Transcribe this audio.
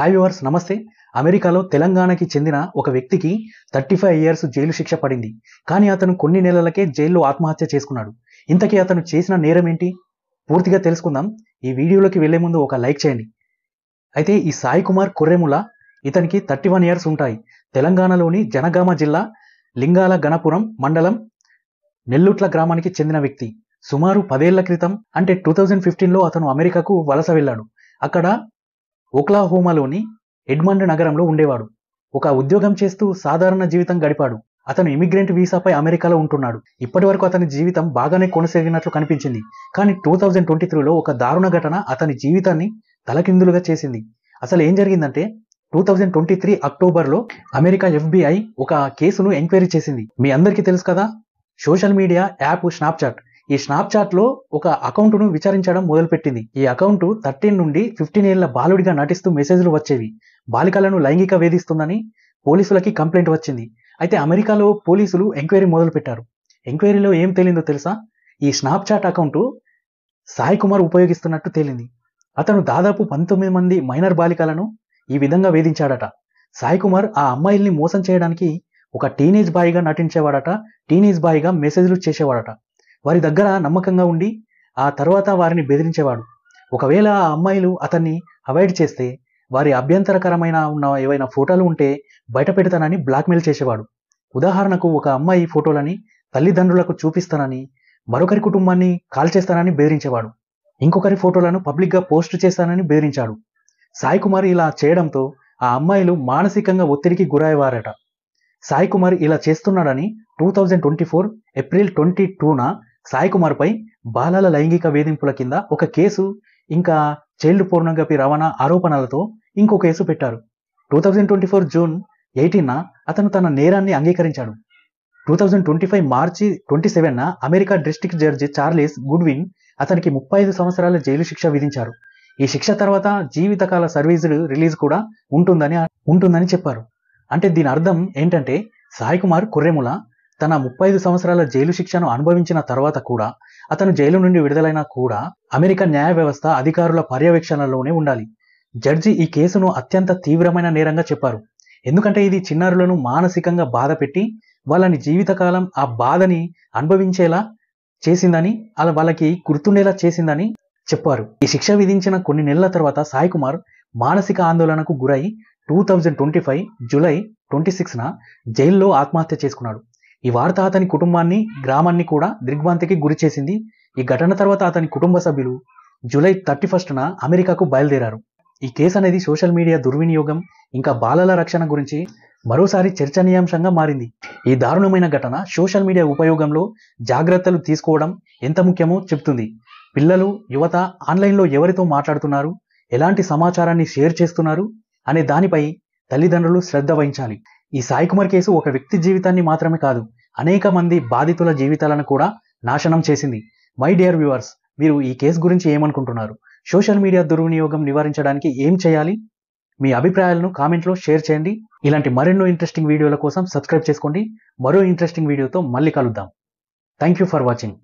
Hi viewers, నమస్తే. అమెరికాలో తెలంగాణకి చెందిన ఒక వ్యక్తికి 35 ఇయర్స్ జైలు శిక్ష పడింది. కానీ అతను కొన్ని నెలలకే జైల్లో ఆత్మహత్య చేసుకున్నాడు. ఇంతకీ అతను చేసిన నేరం ఏంటి? పూర్తిగా తెలుసుకుందాం. ఈ వీడియోలోకి వెళ్లే ముందు ఒక లైక్ చేయండి. అయితే ఈ సాయి కుమార్ కుర్రెముల, ఇతనికి 31 ఇయర్స్ ఉంటాయి. తెలంగాణలోని జనగామ జిల్లా లింగాల గణపురం మండలం నెల్లుట్ల గ్రామానికి చెందిన వ్యక్తి. సుమారు 10 ఏళ్ల క్రితం అంటే 2015లో అతను అమెరికాకు వలస వెళ్ళాడు. అక్కడ ఓక్లాహోమాలోని ఎడ్మండ్ నగరంలో ఉండేవాడు. ఒక ఉద్యోగం చేస్తూ సాధారణ జీవితం గడిపాడు. అతను ఇమిగ్రెంట్ వీసాపై అమెరికాలో ఉంటున్నాడు. ఇప్పటి వరకు అతని జీవితం బాగానే కొనసాగినట్లు కనిపించింది. కానీ 2023లో ఒక దారుణ ఘటన అతని జీవితాన్ని తలకిందులుగా చేసింది. అసలు ఏం జరిగిందంటే 2023 అక్టోబర్లో అమెరికా FBI ఒక కేసును ఎంక్వైరీ చేసింది. మీ అందరికీ తెలుసు కదా, సోషల్ మీడియా యాప్ స్నాప్చాట్. ఈ స్నాప్చాట్లో ఒక అకౌంట్ను విచారించడం మొదలుపెట్టింది. ఈ అకౌంట్ 13 నుండి 15 ఏళ్ల బాలుడిగా నటిస్తూ మెసేజ్లు వచ్చేవి. బాలికలను లైంగిక వేధిస్తుందని పోలీసులకి కంప్లైంట్ వచ్చింది. అయితే అమెరికాలో పోలీసులు ఎంక్వైరీ మొదలుపెట్టారు. ఎంక్వైరీలో ఏం తేలిందో తెలుసా? ఈ స్నాప్చాట్ అకౌంట్ సాయి కుమార్ ఉపయోగిస్తున్నట్టు తేలింది. అతను దాదాపు 19 మంది మైనర్ బాలికలను ఈ విధంగా వేధించాడట. సాయి కుమార్ ఆ అమ్మాయిల్ని మోసం చేయడానికి ఒక టీనేజ్ బాయ్గా నటించేవాడట. టీనేజ్ బాయ్గా మెసేజ్లు చేసేవాడట. వారి దగ్గర నమ్మకంగా ఉండి ఆ తర్వాత వారిని బెదిరించేవాడు. ఒకవేళ ఆ అమ్మాయిలు అతన్ని అవాయిడ్ చేస్తే వారి అభ్యంతరకరమైన ఉన్న ఏవైనా ఫోటోలు ఉంటే బయట పెడతానని బ్లాక్మెయిల్ చేసేవాడు. ఉదాహరణకు, ఒక అమ్మాయి ఫోటోలని తల్లిదండ్రులకు చూపిస్తానని, మరొకరి కుటుంబాన్ని కాల్ చేస్తానని బెదిరించేవాడు. ఇంకొకరి ఫోటోలను పబ్లిక్గా పోస్ట్ చేస్తానని బెదిరించాడు. సాయి కుమార్ ఇలా చేయడంతో ఆ అమ్మాయిలు మానసికంగా ఒత్తిడికి గురయ్యేవారట. సాయి కుమార్ ఇలా చేస్తున్నాడని 2024 ఏప్రిల్ 22న సాయి కుమార్పై బాలల లైంగిక వేధింపుల కింద ఒక కేసు, ఇంకా చైల్డ్ పోర్నోగ్రఫీ రవాణా ఆరోపణలతో ఇంకో కేసు పెట్టారు. 2024 జూన్ 18న అతను తన నేరాన్ని అంగీకరించాడు. 2025 మార్చి 27న America district judge Charles Goodwin అతనికి 35 సంవత్సరాల జైలు శిక్ష విధించారు. ఈ శిక్ష తర్వాత జీవితకాల సర్వీసులు రిలీజ్ కూడా ఉంటుందని చెప్పారు. అంటే దీని అర్థం ఏంటంటే, సాయి కుమార్ కుర్రెముల తన 35 సంవత్సరాల జైలు శిక్షను అనుభవించిన తర్వాత కూడా, అతను జైలు నుండి విడుదలైనా కూడా అమెరికా న్యాయ వ్యవస్థ అధికారుల పర్యవేక్షణలోనే ఉండాలి. జడ్జి ఈ కేసును అత్యంత తీవ్రమైన నేరంగా చెప్పారు. ఎందుకంటే ఇది చిన్నారులను మానసికంగా బాధ పెట్టి వాళ్ళని జీవితకాలం ఆ బాధని అనుభవించేలా చేసిందని, అలా వాళ్ళకి గుర్తుండేలా చేసిందని చెప్పారు. ఈ శిక్ష విధించిన కొన్ని నెలల తర్వాత సాయి కుమార్ మానసిక ఆందోళనకు గురై 2025 జూలై 26న జైల్లో ఆత్మహత్య చేసుకున్నాడు. ఈ వార్త అతని కుటుంబాన్ని, గ్రామాన్ని కూడా దిగ్భ్రాంతికి గురి చేసింది. ఈ ఘటన తర్వాత అతని కుటుంబ సభ్యులు జూలై 31న అమెరికాకు బయలుదేరారు. ఈ కేసు అనేది సోషల్ మీడియా దుర్వినియోగం, ఇంకా బాలల రక్షణ గురించి మరోసారి చర్చనీయాంశంగా మారింది. ఈ దారుణమైన ఘటన సోషల్ మీడియా ఉపయోగంలో జాగ్రత్తలు తీసుకోవడం ఎంత ముఖ్యమో చెబుతుంది. పిల్లలు, యువత ఆన్లైన్లో ఎవరితో మాట్లాడుతున్నారు, ఎలాంటి సమాచారాన్ని షేర్ చేస్తున్నారు అనే దానిపై తల్లిదండ్రులు శ్రద్ధ వహించాలి. ఈ సాయి కుమార్ కేసు ఒక వ్యక్తి జీవితాన్ని మాత్రమే కాదు, అనేక మంది బాధితుల జీవితాలను కూడా నాశనం చేసింది. మై డియర్ వ్యూవర్స్, మీరు ఈ కేసు గురించి ఏమనుకుంటున్నారు? సోషల్ మీడియా దుర్వినియోగం నివారించడానికి ఏం చేయాలి? మీ అభిప్రాయాలను కామెంట్లో షేర్ చేయండి. ఇలాంటి మరెన్నో ఇంట్రెస్టింగ్ వీడియోల కోసం సబ్స్క్రైబ్ చేసుకోండి. మరో ఇంట్రెస్టింగ్ వీడియోతో మళ్ళీ కలుద్దాం. Thank you for watching.